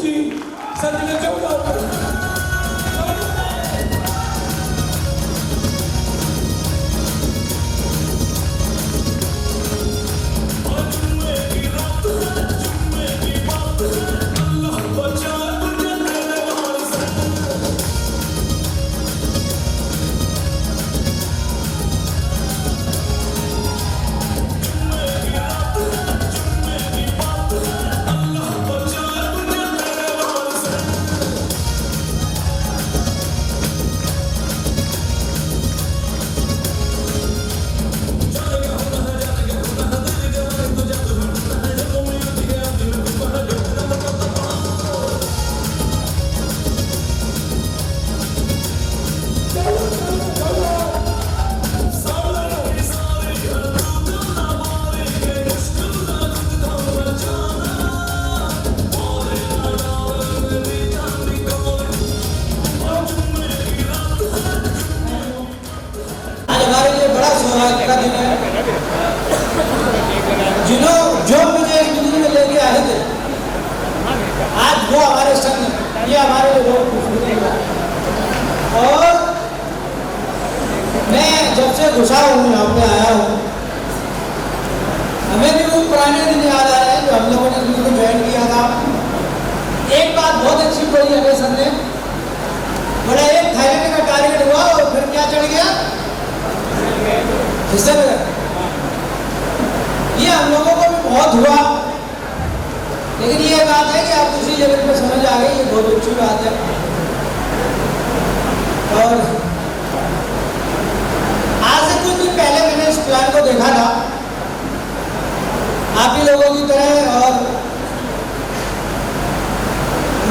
जी सच में क्यों का दिन है। जो मुझे इस दुनिया में लेके आए थे आज वो हमारे संग ये हमारे लिए बहुत खुशखबरी है। और मैं जब से घुसा हूँ यहाँ पे आया हूँ हमें भी वो पुराने दिन याद आ रहे हैं जो हम लोगों ने इसको ज्वाइन किया था। एक बात बहुत अच्छी बोली हमें सर ने बोला एक थाईलैंड का टारगेट हुआ और फिर क्या चढ़ गया हिस्से में। ये हम लोगों को भी बहुत हुआ लेकिन ये बात है कि आप दूसरी जगह पे समझ आ गई ये बहुत अच्छी बात है। और आज से कुछ दिन पहले मैंने इस प्लान को देखा था आप ही लोगों की तरह और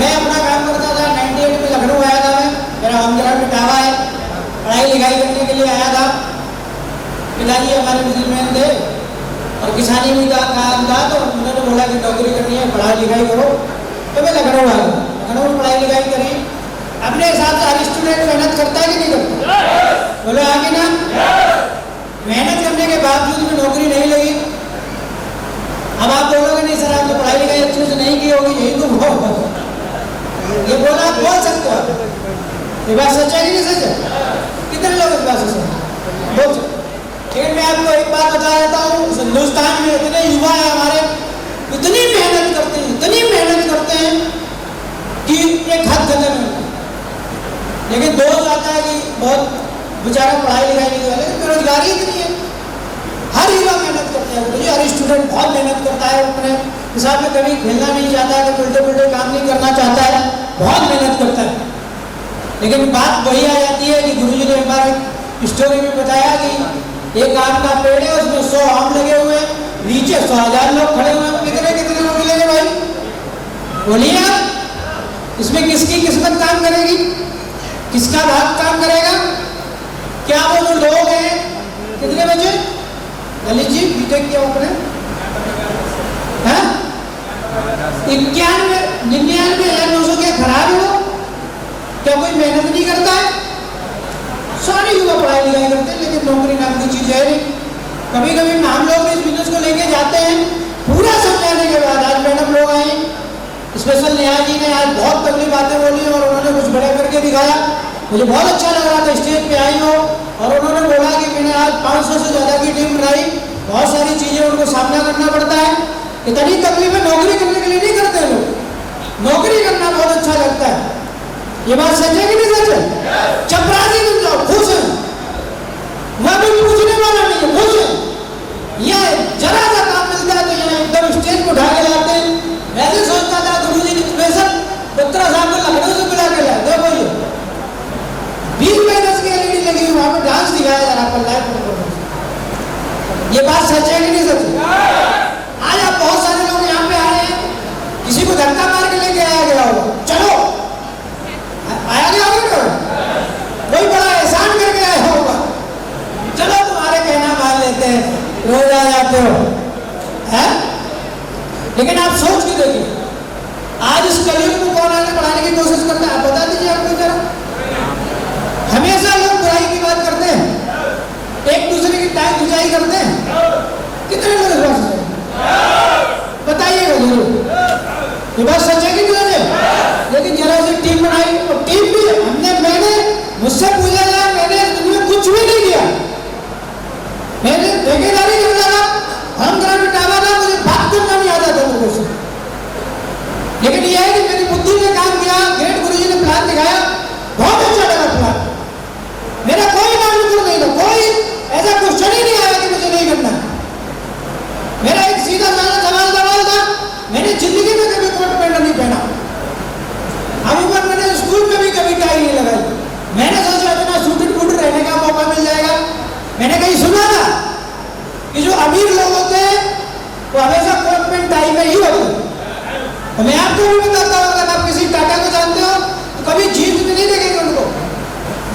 मैं अपना काम करता था 98 में लखनऊ आया था। मैं मेरा होम ग्राउंड इटावा है पढ़ाई लिखाई करने के लिए आया था। पिताजी हमारे मुसलमान थे और किसानी में काम था तो उन्होंने बोला कि नौकरी करनी है पढ़ाई लिखाई करो तो मैं लखनऊ आ गया। लखनऊ में पढ़ाई लिखाई करी अपने हिसाब से हर स्टूडेंट मेहनत करता है कि नहीं करता बोले आगे ना। मेहनत करने के बावजूद भी नौकरी नहीं लगी। अब आप बोलोगे नहीं सर आप तो पढ़ाई लिखाई अच्छे से नहीं की होगी यही तो हुआ। ये बोला आप बोल सकते हो ये बात सच है कि नहीं सच है? कितने लोग इस बात से सच बोल सकते। लेकिन मैं आपको एक बात बता देता हूँ हिंदुस्तान में इतने युवा है हमारे इतनी मेहनत करते हैं कि एक हद खत्म है। लेकिन दोष आता है कि बहुत बेचारा पढ़ाई लिखाई नहीं हुआ लेकिन बेरोजगारी इतनी है। हर युवा मेहनत करता है हर स्टूडेंट बहुत मेहनत करता है अपने हिसाब में कभी खेलना नहीं चाहता है उल्टे पुल्टे काम नहीं करना चाहता है बहुत मेहनत करता है। लेकिन बात वही आ जाती है कि गुरुजी ने हमारे स्टोरी में बताया कि एक आम का पेड़ है उसमें 100 आम लगे हुए नीचे 100,000 लोग खड़े हुए कितने लोग मिलेंगे भाई बोलिए आप। इसमें किसकी किस्मत काम करेगी किसका भाग काम करेगा? क्या वो जो लोग हैं कितने बजे ललित जी बीटेक किया अपने 99,900 के खराब हो क्या कोई मेहनत नहीं करता है? सारे युवा पढ़ाई लिखाई करते हैं लेकिन नौकरी नाम की चीज है नहीं। कभी कभी हम लोग इस बिजनेस को लेके जाते हैं पूरा समझाने के बाद आज मैडम लोग आई स्पेशल नेहा जी ने आज बहुत तगड़ी बातें बोली और उन्होंने कुछ बड़ा करके दिखाया। मुझे बहुत अच्छा लग रहा था स्टेज पे आई हो और उन्होंने बोला कि मैंने आज 500 से ज़्यादा की टीम बनाई। बहुत सारी चीज़ें उनको सामना करना पड़ता है। इतनी तकलीफें नौकरी करने के लिए नहीं करते लोग नौकरी करना बहुत अच्छा लगता है। ये बात सच है कि नहीं सच है? चपरासी बन जाओ खुश है मैं भी पूछने वाला नहीं है खुश है। ये जरा सा काम मिलता है तो यहाँ एकदम स्टेज को उठा के लाते हैं। मैं भी सोचता था गुरुजी की स्पेशल पुत्रा साहब को लखनऊ से बुला के लाए देखो ये 20 महीने की एलईडी लगी हुई वहां पे डांस दिखाया जा रहा पर लाइव। ये बात सच है कि नहीं सच है? आज आप बहुत सारे लोग यहाँ पे आ रहे हैं किसी को धक्का मार के लेके आया गया होगा चलो आया गया होगा कोई बड़ा एहसान करके आया होगा चलो तुम्हारे कहना मान लेते हैं रोज आ जाते हो है। लेकिन आप सोच के देखिए आज इस कलयुग को कौन आगे बढ़ाने की कोशिश करता है? आप बता दीजिए आपको जरा। हमेशा लोग बुराई की बात करते हैं एक दूसरे की टांग खिंचाई करते हैं। कितने लोग बताइएगा जरूर ये बात सच है कि नहीं है? लेकिन यह है कि मेरी बुद्धि ने काम किया, ग्रेट गुरुजी ने प्लान दिखाया, बहुत अच्छा लगा प्लान। मेरा कोई नानुकुर नहीं था, कोई ऐसा क्वेश्चन ही नहीं आया कि मुझे नहीं करना। मेरा एक सीधा साधा सवाल था, मैंने जिंदगी में कभी कोट पैंट नहीं पहना। अमूमन मैंने स्कूल में भी कभी टाई नहीं लगाई। मैंने सोचा इतना सूटेड बूटेड रहने का मौका मिल जाएगा। मैंने कहीं सुना था कि जो अमीर लोग होते हैं वो हमेशा कोट पैंट टाई में ही होते हैं। तो मैं आपको भी बताता हूँ, अगर आप किसी टाटा को जानते हो तो कभी जीन्स में नहीं देखेंगे उनको,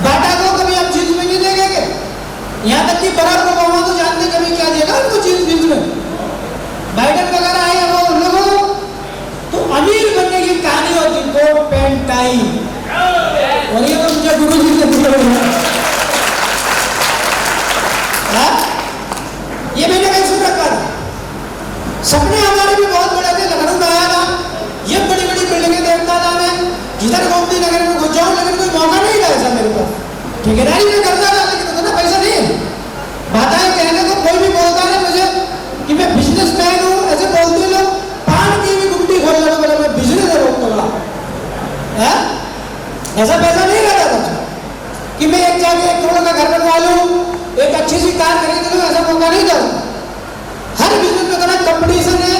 बाटा को कभी आप जीन्स में नहीं देखेंगे, यहाँ तक कि बराक ओबामा को जानते कभी क्या देगा उनको जीन्स में। बाइडेन वगैरह आए वो उन लोगों तो अमीर बनने की कहानी होती कोट पैंट टाई। और ये तो मुझे गुरु जी से ये मैंने कहीं सुन रखा था। सपने हमारे भी बहुत बड़े थे। लखनऊ में आया था, ये बड़ी बड़ी बिल्डिंगें देखता था मैं, जिधर गोमती नगर में घुस जाऊं, लेकिन कोई मौका नहीं था ऐसा मेरे पास। ठेकेदारी में करता था लेकिन उतना पैसा नहीं है। बातें कहने को कोई भी बोलता है मुझे कि मैं बिजनेसमैन हूँ, ऐसे बोलते लोग। पान की भी गुमटी खोल लो, बोला मैं बिजनेस है रोक तोड़ा है। ऐसा पैसा नहीं रहता था कि मैं एक जाके 1 करोड़ का घर बनवा लूँ, एक अच्छी सी कार खरीद लूँ, ऐसा मौका नहीं था। हर बिजनेस में इतना कंपटीशन है,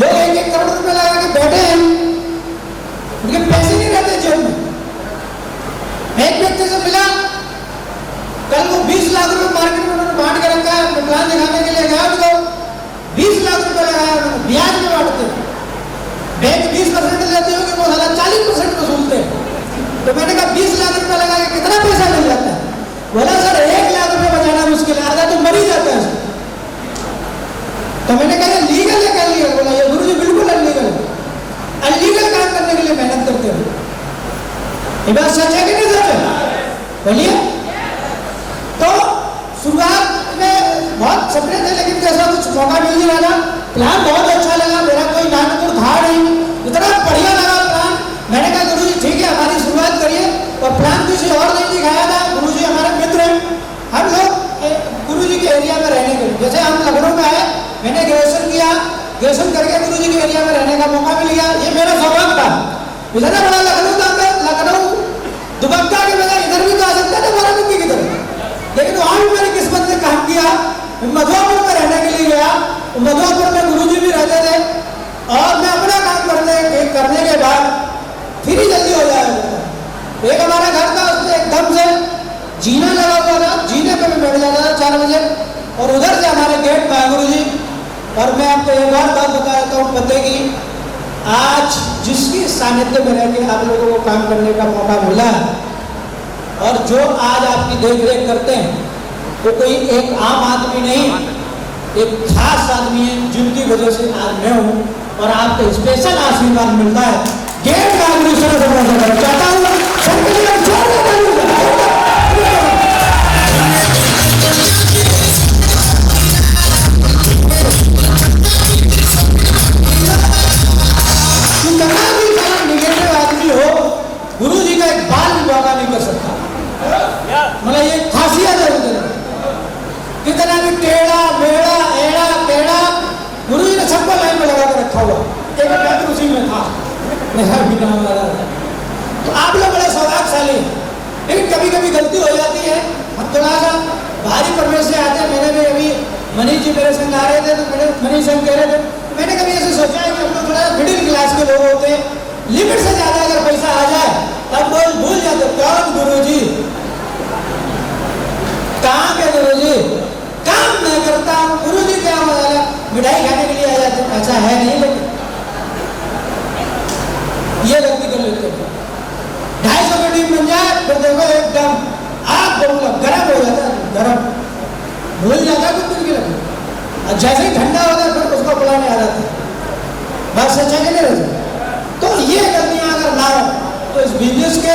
लोग 1-1 करोड़ रुपए लगा के बैठे हैं, उनके पैसे नहीं रहते जेब में। मैं एक व्यक्ति से मिला कल, वो 20 लाख रुपए मार्केट में उन्होंने बांट के रखा है। मैं प्लान दिखाने के लिए गया उनको, 20 लाख रुपए लगाया उन्होंने, ब्याज में बांटते। बैंक 20% लेते हो कि वो साला 40% वसूलते हैं। तो मैंने कहा 20 लाख रुपए लगा के कितना पैसा मिल जाता है? बोला सर 1 लाख रुपए बचाना मुश्किल है, आधा तो मर ही जाता है। तो मैंने कहा लीगल है क्या? लीगल? बोला ये गुरुजी बिल्कुल अनलीगल है। अनलीगल काम करने के लिए मेहनत करते हो, ये बात सच है कि नहीं सच है? बोलिए। तो शुरुआत में बहुत सपने थे लेकिन कैसा कुछ मौका मिल नहीं रहा। प्लान बहुत अच्छा लगा, मेरा कोई नानुकुर था नहीं, इतना बढ़िया लगा प्लान। मैंने कहा गुरुजी ठीक है हमारी शुरुआत करिए। और प्लान किसी और नहीं दिखाया था, गुरुजी हमारे मित्र हैं। हम लोग गुरुजी के एरिया में रहने के लिए, जैसे हम लखनऊ में आए, मैंने ग्रेजुएशन किया, ग्रेजुएशन करके गुरुजी के एरिया में रहने का मौका मिल गया। ये मेरा सौभाग्य था। इतना बड़ा लखनऊ था, लखनऊ दुबक्का के बजाय इधर भी तो आ सकता था बाराबंकी की तरफ, लेकिन वहाँ भी मेरी किस्मत ने काम किया। मधुआपुर में रहने के लिए गया, मधुआपुर में गुरुजी भी रहते थे और मैं अपना काम करने के बाद फिर ही जल्दी हो जाएगा। एक हमारा घर था, उसमें एकदम से जीना लगा हुआ था, जीने पे मैं बैठ जाता था 4 बजे, और उधर से हमारे गेट में गुरुजी। और मैं आपको एक बार बात बता देता हूँ पते की, आज जिसकी सानिध्य में रह के आप लोगों को काम करने का मौका मिला और जो आज आपकी देख रेख करते हैं वो कोई एक आम आदमी नहीं, एक खास आदमी है जिनकी वजह से आज मैं हूँ और आपको स्पेशल आशीर्वाद मिलता है। गेट का चाहता हूँ गुरु जी का एक बाल भी मौका नहीं कर सकता। मतलब ये खासियत है उधर, कितना भी टेढ़ा मेढ़ा एड़ा टेढ़ा गुरु जी ने सबको लाइन में लगा कर रखा हुआ। एक व्यक्ति उसी में था, मेरा भी नाम वाला था। तो आप लोग बड़े सौभाग्यशाली, लेकिन कभी कभी गलती हो जाती है, हम थोड़ा सा भारी परवेश से आते हैं। मैंने भी अभी मनीष जी मेरे संग आ रहे थे तो मेरे मनीष संग कह रहे थे, मैंने कभी ऐसे सोचा है कि हम लोग थोड़ा मिडिल क्लास के लोग होते हैं, लिमिट से ज्यादा अगर पैसा आ जाए तब बोल भूल जाते कौन गुरुजी, कहाँ के गुरुजी, काम मैं करता हूँ। गुरुजी क्या मजा, मिठाई खाने के लिए आ जाते, ऐसा है नहीं, लेकिन ये गलती कर लेते हैं। 250 की टीम बन जाए फिर देखो एकदम आग बोलूंगा गर्म हो जाता है, गर्म भूल जाता है कुछ दिन के लिए, और जैसे ही ठंडा होता है फिर उसको बुलाने आ जाता है। बस सच्चा के नहीं रहता। तो ये गलतियां अगर ना हो तो इस बिजनेस के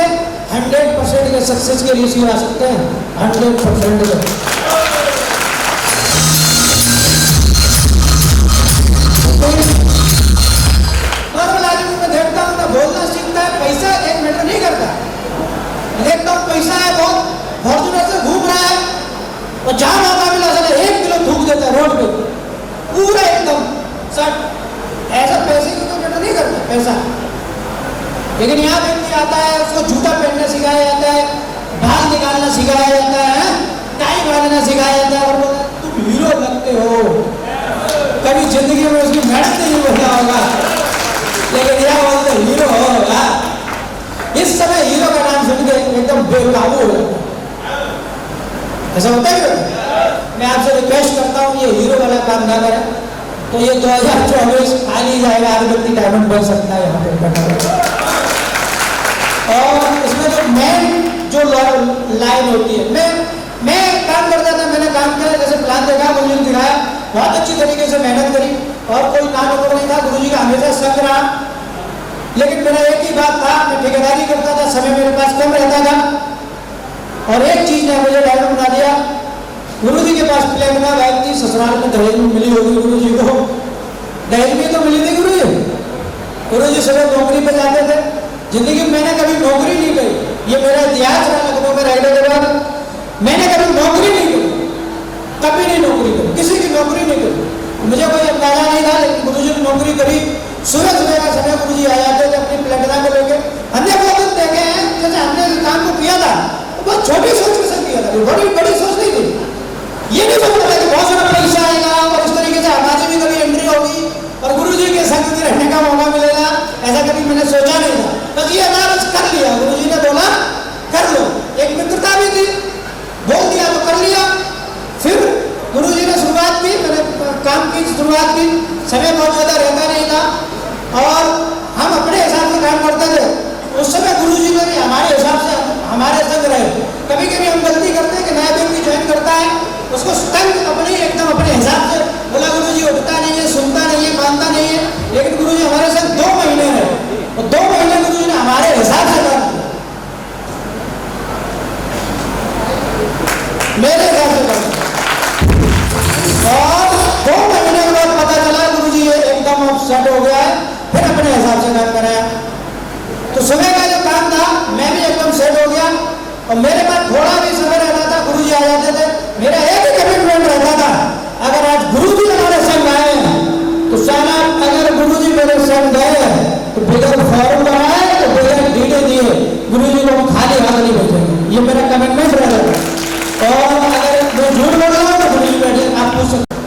100% के सक्सेस के रेशियो आ सकते हैं 100% के। नॉर्मल आदमी में देखता हूँ ना, बोलना सीखता है, पैसा 1 मिनट नहीं करता। देखता हूँ पैसा है बहुत, फॉर्च्यूनर से घूम रहा है और जहाँ मौका मिला साला 1 किलो थूक देता है रोड पे पूरा एकदम सट। ऐसा पैसे की तो मैटर नहीं करता, पैसा लेकिन यहाँ व्यक्ति आता है, उसको जूता पहनना सिखाया जाता है, बाल निकालना सिखाया जाता है, टाई बांधना सिखाया जाता है, और बोलता है तुम हीरो लगते हो। कभी जिंदगी में उसकी मेहनत नहीं बोला होगा, लेकिन यह बोलते हीरो होगा। इस समय हीरो का नाम सुन के एकदम बेकाबू हो जाता है। ऐसा होता है क्यों? मैं आपसे रिक्वेस्ट करता हूँ ये हीरो वाला काम ना करें, तो ये 2024 आ नहीं जाएगा, हर व्यक्ति डायमंड बन सकता है यहाँ पे बैठा। और इसमें जो मेन जो लाइन होती है, मैं काम करता था, मैंने काम किया, जैसे प्लान देखा, मुझे दिखाया, बहुत अच्छी तरीके से मेहनत करी, और कोई काम नहीं था, गुरुजी का हमेशा संग रहा। लेकिन मेरा एक ही बात था, मैं ठेकेदारी करता था, समय मेरे पास कम रहता था, और एक चीज ने मुझे डायमंड बना दिया। गुरुजी के पास प्लेटिना बाइक थी, ससुराल में दहेज में मिली होगी गुरुजी को, दहेज में तो मिली थी गुरुजी। गुरुजी सुबह नौकरी पे जाते थे, जिंदगी में मैंने कभी नौकरी नहीं करी, ये मेरा इतिहास रहा लखनऊ में रहने के बाद, मैंने कभी नौकरी नहीं करी, कभी नहीं नौकरी करी, किसी की नौकरी नहीं करी, मुझे कोई अंदाजा नहीं था। लेकिन गुरुजी ने नौकरी करी। सुबह सुबह का समय गुरुजी आ जाते थे अपनी प्लेटिना को लेके। हमने बहुत दिन देखे हैं, जैसे हमने काम को किया था तो बहुत छोटी सोच के साथ किया था, बड़ी बड़ी सोच नहीं थी। ये नहीं सोचता था कि बहुत सारा पैसा आएगा और इस तरीके से हमारी भी कभी एंट्री होगी और गुरुजी के संग में रहने का मौका मिलेगा, ऐसा कभी मैंने सोचा नहीं था। बस ये अनारस कर लिया, गुरुजी ने बोला कर लो, एक मित्रता भी थी, बोल दिया तो कर लिया। फिर गुरुजी ने शुरुआत की, मैंने काम की शुरुआत की, समय बहुत ज़्यादा रहता नहीं था और हम अपने हिसाब से काम करते थे। उस समय गुरुजी ने भी हमारे हिसाब से हमारे संग रहे। कभी कभी हम गलती करते हैं कि नया व्यक्ति ज्वाइन करता है, उसको संग अपने एकदम अपने हिसाब से बोला, गुरुजी उठता नहीं है, सुनता नहीं है, मानता नहीं है। लेकिन गुरुजी हमारे साथ 2 महीने रहे और 2 महीने गुरुजी ने हमारे हिसाब से काम किया, मेरे हिसाब से काम किया। और 2 महीने के बाद पता चला गुरुजी ये एकदम सेट हो गया है, फिर अपने हिसाब से काम कराया। तो सुबह का जो काम था मैं भी एकदम सेट हो गया और मेरे पास थोड़ा भी समय रहता था, गुरुजी आ जाते थे। मेरा एक ही कमिटमेंट रहता था, अगर आज गुरुजी हमारे संग आए तो साला, अगर गुरुजी मेरे संग गए तो बगैर फॉर्म बनाए तो बगैर डीडे दिए गुरुजी को हम खाली हाथ नहीं भेजेंगे, ये मेरा कमिटमेंट रहता था। और अगर मैं झूठ बोल रहा हूँ तो गुरुजी बैठे आप पूछ सकते।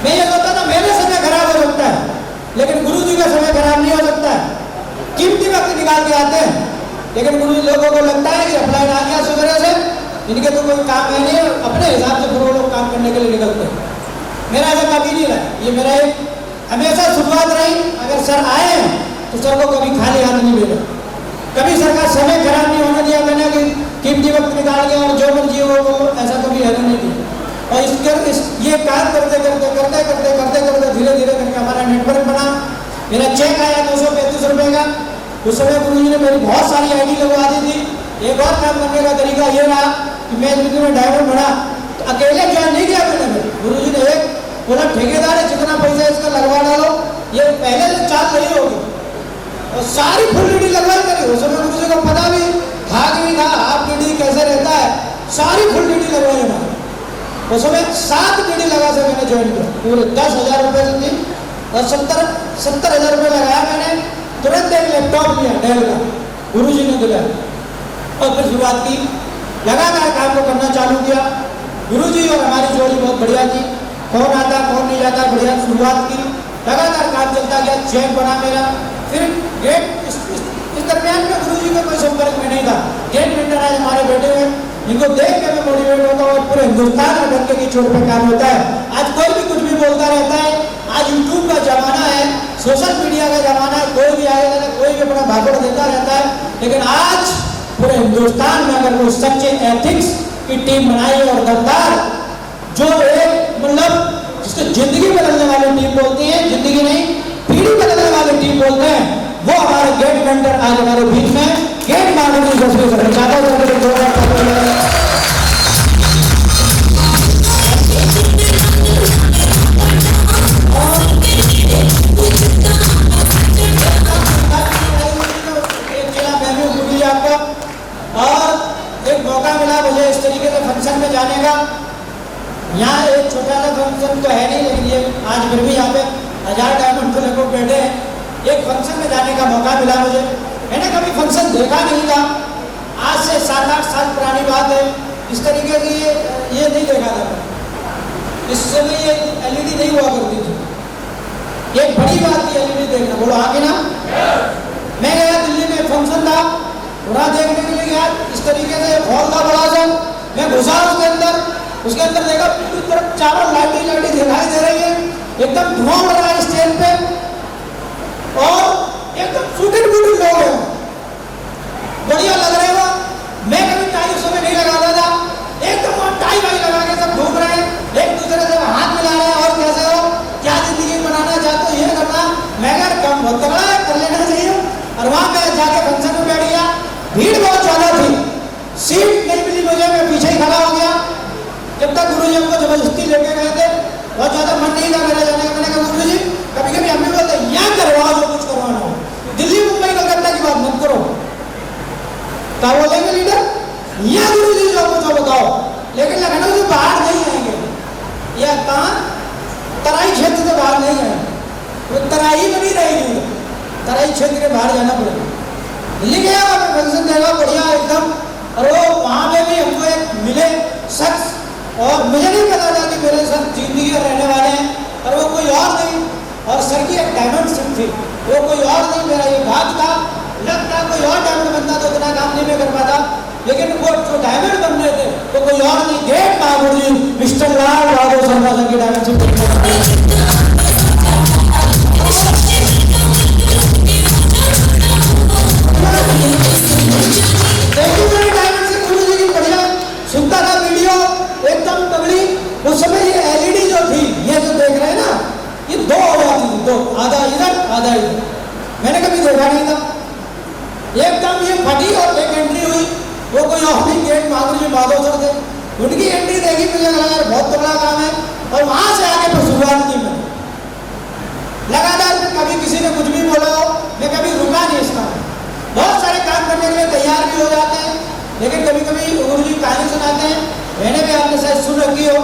मैं ये कहता था मेरा समय खराब हो सकता है, लेकिन गुरुजी का समय खराब नहीं हो सकता है। कीमती वक्त निकाल के आते हैं, लेकिन गुरुजी लोगों को लगता है कि अप्लाई आ गया सुबह से, इनके तो कोई काम है नहीं, अपने हिसाब से फिर वो लोग काम करने के लिए निकलते हैं। मेरा ऐसा कभी नहीं रहा, ये मेरा एक हमेशा शुरुआत रही। अगर सर आए हैं तो सर को कभी खाली हाथ नहीं भेजा, कभी सर का समय खराब नहीं होने दिया मैंने कि कीमती वक्त निकाल गया और जो मर्जी हो वो, ऐसा कभी रहने नहीं दिया। और ये काम करते धीरे धीरे करके हमारा नेटवर्क बना। मेरा चेक आया 235 रुपये का। उस समय गुरुजी ने मेरी बहुत सारी आईडी लगवा दी थी। एक और काम करने का तरीका ये रहा कि मैं जिंदगी में डायमंड बना तो अकेले ज्वाइन नहीं किया मैंने। गुरुजी ने एक बोला ठेकेदार है, जितना पैसा इसका लगवा डालो, ये पहले से चाल रही होगी, और सारी फुल डीडी लगवाई करी। उस समय गुरुजी को पता भी भाग भी था, हाफ डीडी कैसे रहता है, सारी फुल डीडी लगवाई ना। उस समय 7 डीडी लगा से मैंने ज्वाइन किया, पूरे 10,000 रुपये से थी और 70,000 रुपये लगाया मैंने। तुरंत एक लैपटॉप लिया डेल का, गुरुजी ने दिलाया और फिर शुरुआत की, लगातार काम को करना चालू किया। गुरुजी और हमारी जोड़ी बहुत बढ़िया थी, कौन आता कौन नहीं जाता, बढ़िया शुरुआत की, लगातार काम चलता गया, चेक बना मेरा। फिर गेट इस दरमियान में गुरुजी का कोई संपर्क में नहीं था। गेट मेंटर आज हमारे बेटे हुए, इनको देख के मैं मोटिवेट होता हूँ और पूरे हिंदुस्तान में डंके की चोट पे काम होता है। आज कोई भी कुछ भी बोलता रहता है, आज यूट्यूब का जमाना है, सोशल मीडिया का जमाना है, कोई भी आएगा कोई भी अपना भाषण देता रहता है। लेकिन आज पूरे हिंदुस्तान में अगर कोई सच्चे एथिक्स की टीम बनाई और दमदार, जो एक मतलब जिसको जिंदगी बदलने वाली टीम बोलती है, जिंदगी नहीं पीढ़ी बदलने वाली टीम बोलते हैं, वो हमारे गेट मेंटर आज हमारे बीच में। गेट मारने की कोशिश करना चाहता हूँ। और एक मौका मिला मुझे इस तरीके से फंक्शन में जाने का। यहाँ एक छोटा सा फंक्शन तो है नहीं, लेकिन ये आज फिर भी यहाँ पे 1000 डायमंड के लोग बैठे हैं। एक फंक्शन में जाने का मौका मिला मुझे। मैंने फंक्शन देखा नहीं था। आज से 7-8 साल पुरानी बात है, इस तरीके से ये नहीं देखा था। इस समय ये एलईडी नहीं हुआ करती थी, ये बड़ी बात थी एलईडी देखना। बोलो आगे ना। मैं गया दिल्ली में, फंक्शन था, वहाँ देखने के लिए गया। इस तरीके से हॉल था बड़ा सा, मैं घुसा उसके अंदर देखा पूरी तरफ चारों लाइटें दिखाई दे रही है, एकदम धुआं उड़ रहा है स्टेज पे और एकदम सूटेड बूटेड लोग हैं, बढ़िया लग रहे हो। मैं कभी टाई उस समय नहीं लगाता था, एकदम वहाँ टाई वाई लगा के सब घूम रहे हैं, एक दूसरे से हाथ मिला रहे हैं, और कैसे हो, क्या जिंदगी बनाना चाहते हो, ये करना। मैं यार कम बहुत तगड़ा है, कर लेना चाहिए। और वहाँ मैं जाके फंक्शन में बैठ गया, भीड़ बहुत ज्यादा थी, सीट नहीं मिली मुझे, मैं पीछे ही खड़ा हो गया। जब तक गुरुजी हमको जबरदस्ती लेके गए थे, बहुत ज्यादा मन नहीं था मेरा जाने का। मैंने कहा गुरुजी कभी कभी हमें बोलते यहाँ करवाओ जो कुछ करवाना हो, दिल्ली मुंबई कलकत्ता की बात मत करो। क्या बोलेंगे लीडर, यहाँ गुरुजी जो कुछ बताओ, लेकिन लखनऊ से बाहर नहीं आएंगे, या कहाँ तराई क्षेत्र से बाहर नहीं आएंगे, वो तराई बनी रहेगी, तराई क्षेत्र के बाहर जाना पड़ेगा। दिल्ली गया फंक्शन देखा बढ़िया एकदम, और वो वहाँ पे भी हमको एक मिले शख्स, और मुझे नहीं पता था कि मेरे साथ जिंदगी रहने वाले हैं, और वो कोई और नहीं, और सर की एक डायमंड सिप थी, वो कोई और नहीं, मेरा ये भाग था। लगता कोई और डायमंड बनता तो इतना काम नहीं मैं कर पाता, लेकिन वो जो डायमंड बन रहे थे वो कोई और नहीं, ग्रेट महागुरु जी मिस्टर लाल बहादुर शर्मा सर की डायमंड सिप। सुनता था वीडियो एकदम तगड़ी। उस समय ये एलईडी जो थी, ये जो देख रहे हैं ना, ये दो हो जाती थी, दो, आधा इधर आधा इधर। मैंने कभी देखा नहीं था, एकदम ये फटी और एक एंट्री हुई, वो कोई और नहीं, गेट महागुरु जी माधव सर थे, उनकी एंट्री देखी, मुझे लगा यार बहुत तगड़ा काम है, और वहां से आगे फिर शुरुआत की मैंने लगातार। कभी किसी ने कुछ भी बोला हो, मैं कभी रुका नहीं इसका। बहुत सारे काम करने के लिए तैयार भी हो जाते हैं, लेकिन कभी कभी गुरु जी कहानी सुनाते हैं, मैंने भी आपने शायद सुन रखी हो,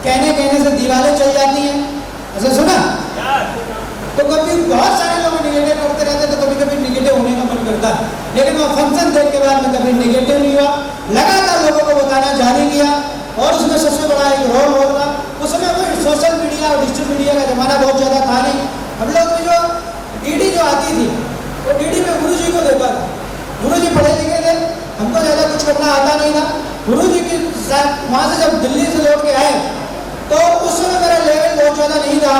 कहने से दीवारें चल जाती हैं, ऐसा सुना? तो कभी बहुत सारे लोग निगेटिव करते रहते, तो कभी कभी निगेटिव होने का मन करता है, लेकिन वो फंक्शन देख के बाद मैं कभी निगेटिव नहीं हुआ, लगातार लोगों को बताना जारी किया। और उसमें सबसे बड़ा एक रोल होगा, उस समय कोई सोशल मीडिया और डिजिटल मीडिया का जमाना बहुत ज्यादा था नहीं। हम लोग की जो डीडी जो आती थी, वो डीडी में गुरु जी को देखा था। गुरु जी पढ़े लिखे थे, हमको ज्यादा कुछ करना आता नहीं था। गुरु जी की वहां से जब दिल्ली से लौट के आए, तो उस समय मेरा लेवल बहुत ज्यादा नहीं था,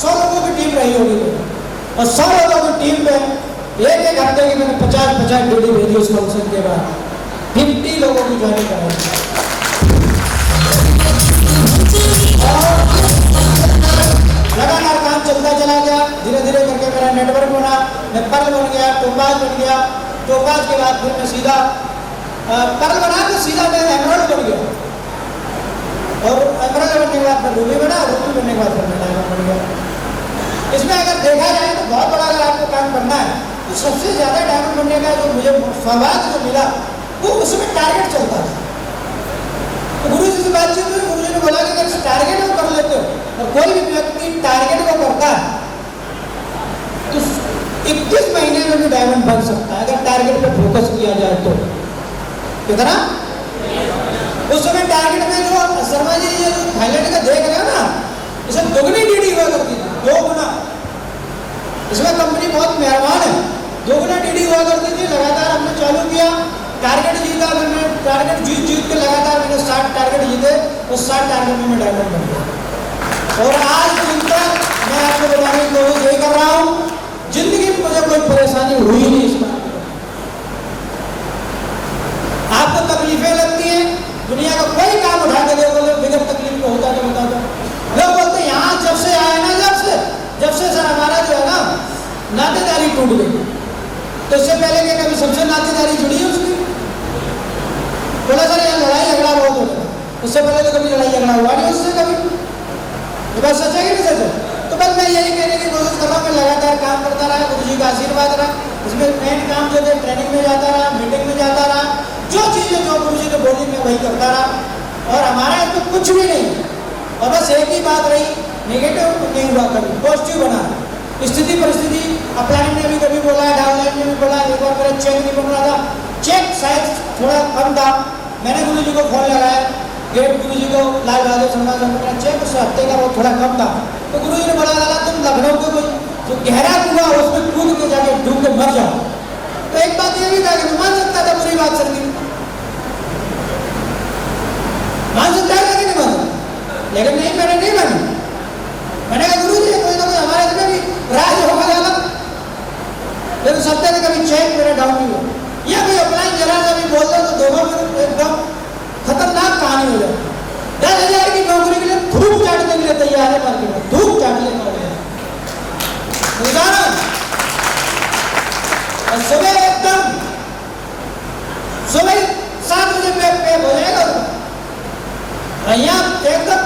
100 लोगों की टीम रही होगी, और 100 लोगों की टीम में एक हफ्ते की मैंने 50 डीडी भेजी। उस फंक्शन के बाद 50 लोगों की ज्वाइनिंग कराई, लगातार काम चलता चला गया। धीरे धीरे करके मेरा नेटवर्क बना, मैं पर्ल बन गया, टोपाज बन गया, टोपाज के बाद फिर मैं सीधा पर्ल बना तो सीधा मैं एमराल्ड बन गया, और एमराल्ड बनने के बाद मैं रूबी बना, रूबी बनने के बाद फिर मैं डायमंड बन गया। इसमें अगर देखा जाए तो बहुत बड़ा अगर आपको काम करना है, तो सबसे ज्यादा डायमंड बनने का जो मुझे सौभाग्य जो मिला, वो उसमें टारगेट चलता था। तो गुरु जी से बातचीत हुई, गुरु जी ने बोला कि अगर टारगेट को कर लेते हो, और कोई भी व्यक्ति टारगेट को करता है, तो 21 महीने में भी डायमंड बन सकता है, अगर टारगेट पे फोकस किया जाए तो। कितना? उस समय टारगेट में जो शर्मा जी ये जो थाईलैंड का देख रहे हो ना, इसे दोगुनी डीडी हुआ करती थी, 2 गुना। इसमें कंपनी बहुत मेहरबान है, 2 गुना डीडी हुआ करती थी। लगातार हमने चालू किया, टारगेट जीता, मैंने टारगेट जीत के लगातार मैंने 60 टारगेट जीते, उस 60 टारगेट में मैं डायमंड बन गया। और आज दिन तक मैं आपको बताने की कोशिश यही कर रहा हूँ, जिंदगी में मुझे कोई परेशानी हुई नहीं। इस बात आपको तकलीफें लगती हैं, दुनिया का कोई काम उठा के देखो, बिगड़ तकलीफ को होता तो बता दो। लोग बोलते हैं यहाँ जब से आए ना, जब से सर हमारा जो है ना नातेदारी टूट गई। तो इससे पहले क्या कभी सबसे नातेदारी जुड़ी है उसकी? बोला सर यहाँ लड़ाई झगड़ा बहुत होता है, उससे पहले तो कभी लड़ाई झगड़ा हुआ नहीं उससे कभी। ये बात सच है कि नहीं सच है? तो बस मैं यही कहने की कोशिश कर रहा हूँ, मैं लगातार काम करता रहा, गुरु जी का आशीर्वाद रहा। इसमें मेन काम जो थे, ट्रेनिंग में जाता रहा, मीटिंग में जाता रहा, जो चीजें जो गुरु जी ने बोली मैं वही करता रहा। और हमारा इसमें कुछ भी नहीं, और बस एक ही बात रही, नेगेटिव नहीं हुआ कभी, पॉजिटिव बना। स्थिति परिस्थिति अपलाइन ने भी कभी बोला है, डाउनलाइन ने भी बोला, एक बाद मेरा चेक नहीं बन रहा था, चेक साइज थोड़ा कम था, मैंने गुरु जी को फोन लगाया, गेट गुरु जी को लाल बहादुर समाज मेरा चेक उस हफ्ते का वो थोड़ा कम था, तो गुरु जी ने बोला लगा तुम लखनऊ के कोई जो गहरा कुआं उसमें कूद के जाके डूब के मर जाओ। तो एक बात ये भी था कि मान सकता था बुरी बात सर की, मान सकता है कि नहीं मान सकता, लेकिन नहीं, मैंने नहीं मानी। मैंने कहा गुरु जी कोई ना कोई हमारे इसमें भी राज होगा जाना, फिर उस हफ्ते में कभी चेक मेरा डाउन नहीं हुआ, या कोई अपना जरा सा भी बोल दो तो दोनों में एकदम खतरनाक कहानी हो जाए। 10,000 की नौकरी के लिए धूप चाटने के लिए तैयार है मार्केट में, धूप चाटने के लिए और सुबह एकदम सुबह 7 बजे पे हो जाएगा यहाँ एकदम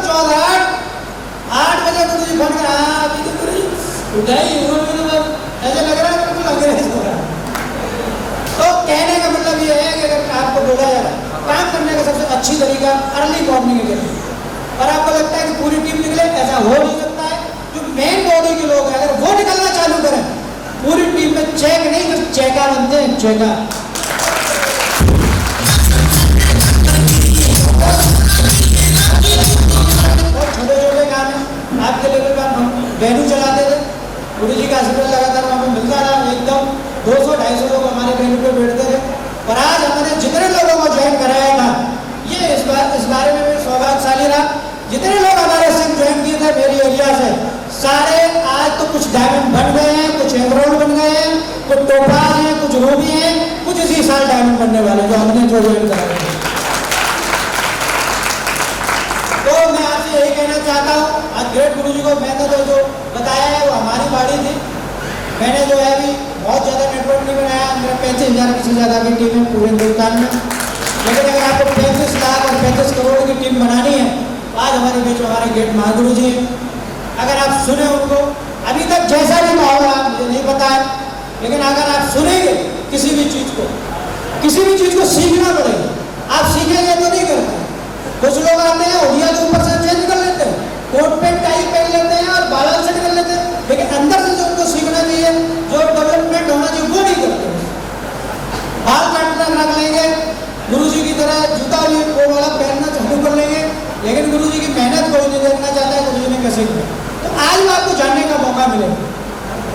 8 बजे गुरु जी फोन करा, अभी तो गुरु जी उठाई ऐसे लग रहा है बिल्कुल अंग्रेज हो रहा है। तो कहने का मतलब ये है कि अगर आपको बोला जा रहा है काम करने का सबसे अच्छी तरीका अर्ली मॉर्निंग है, और आपको लगता है कि पूरी टीम निकले, ऐसा हो नहीं सकता है। जो मेन बॉडी के लोग हैं अगर वो निकलना चालू करें, पूरी टीम में चेक नहीं तो चेका बनते हैं, चेका। बहुत छोटे छोटे काम है आपके लेवल पर, हम वेन्यू चलाते थे, गुरु जी का आशीर्वाद लगातार वहाँ पे मिलता रहा, एकदम 200-250 लोग हमारे वेन्यू पे बैठते थे। और आज हमने जितने लोगों को ज्वाइन कराया था, ये इस बारे में मैं सौभाग्यशाली रहा, जितने लोग हमारे संग ज्वाइन किए थे मेरी एरिया से, सारे आज तो कुछ डायमंड बन गए हैं, कुछ एमराल्ड बन गए हैं, कुछ टोपाज हैं, कुछ रूबी हैं, कुछ इसी साल डायमंड बनने वाले जो हमने जो ज्वाइन कराया। तो मैं आपसे यही कहना चाहता हूँ, आज ग्रेट गुरु जी को मैंने तो जो बताया है वो हमारी बाड़ी थी, मैंने जो है अभी बहुत ज़्यादा नेटवर्क नहीं बनाया, मेरा 35,000 से ज़्यादा की टीम है पूरे हिंदुस्तान में, लेकिन अगर आपको 35 लाख और 35 करोड़ की टीम बनानी है, आज हमारे बीच हमारे गेट महागुरु जी हैं। अगर आप सुने उनको, अभी तक जैसा भी माहौल है मुझे नहीं पता है, लेकिन अगर आप सुनेंगे किसी भी चीज़ को सीखना पड़ेगा, आप सीखेंगे तो नहीं करते। कुछ लोग आते हैं उड़िया के ऊपर से चेंज कर लेते हैं, कोट पैंट टाई पहन लेते हैं और बाल सेट कर लेते हैं, लेकिन अंदर से जो उनको सीखना चाहिए, जो डेवलपमेंट होना चाहिए वो नहीं करते। बाल काटना रख लेंगे, गुरु जी की तरह जूता वो वाला पहनना चालू कर लेंगे, लेकिन गुरु जी की मेहनत कोई नहीं देखना चाहता है गुरु जी ने कैसे किया। तो आज आपको जानने का मौका मिलेगा।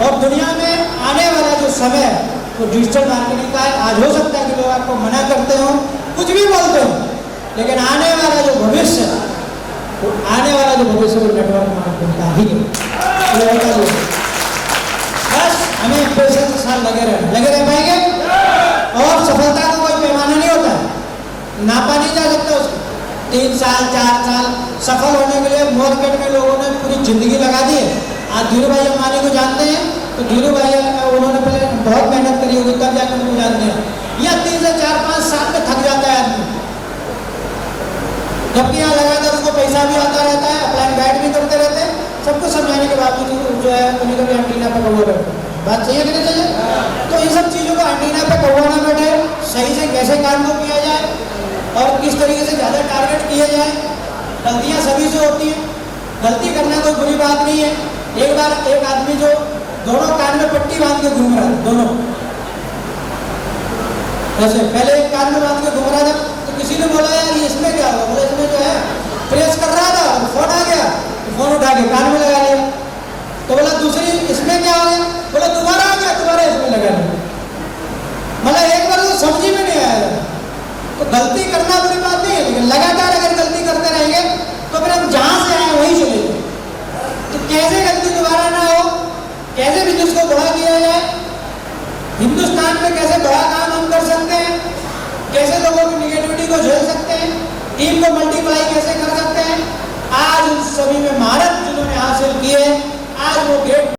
और दुनिया में आने वाला जो समय है वो डिजिटल मार्केटिंग का है। आज हो सकता है कि लोग आपको मना करते हो, कुछ भी बोलते हो, लेकिन आने वाला जो भविष्य वो नेटवर्क मार्केटिंग का ही है। बस हमें 65 साल लगे रह पाएंगे, और सफलता का कोई पैमाना नहीं होता है, नापा नहीं जा सकता उसको। 3 साल 4 साल सफल होने के लिए मार्केट में लोगों ने पूरी जिंदगी लगा दी है। आज धीरू भाई अंबानी को जानते हैं तो धीरू भाई उन्होंने पहले बहुत मेहनत करी होगी तब जाकर उनको जानते हैं, या 3 से 4-5 साल में थक जाता है आदमी, जबकि यहाँ लगातार उसको पैसा भी आता रहता है, अपलाइन गाइड भी करते रहते हैं, सबको समझाने के बावजूद जो है कभी एंटीना पे कौवा बैठे। बात सही है कि नहीं सही है? तो इन सब चीज़ों को एंटीना पे कौवा ना बैठे, सही से कैसे काम को किया जाए और किस तरीके से ज़्यादा टारगेट किए जाए। गलतियाँ सभी से होती हैं, गलती करना कोई बुरी बात नहीं है। एक बार एक आदमी जो दोनों कान में पट्टी बांध के घूम रहा था, दोनों ऐसे, पहले एक कान में बांध के घूम रहा था, तो किसी ने बोला यार ये इसमें क्या होगा, बोला इसमें जो है प्रेस कर रहा था, फोन आ गया, फोन उठा के कान में लगा लिया। तो बोला दूसरी इसमें क्या हो गया, बोला दोबारा आ गया, दोबारा इसमें लगा लिया। मतलब एक बार तो समझ में नहीं आया। तो गलती करना बुरी बात नहीं है, लेकिन लगातार अगर गलती करते रहेंगे तो फिर हम जहाँ से आए वहीं चले जाए। तो कैसे गलती दोबारा ना हो, कैसे बिजनेस को बड़ा किया जाए, हिंदुस्तान में कैसे बड़ा काम हम कर सकते हैं, कैसे लोगों की निगेटिविटी को झेल सकते हैं, टीम को मल्टीप्लाई कैसे कर सकते हैं, आज उन सभी में महारत जिन्होंने हासिल की है, आज वो गेट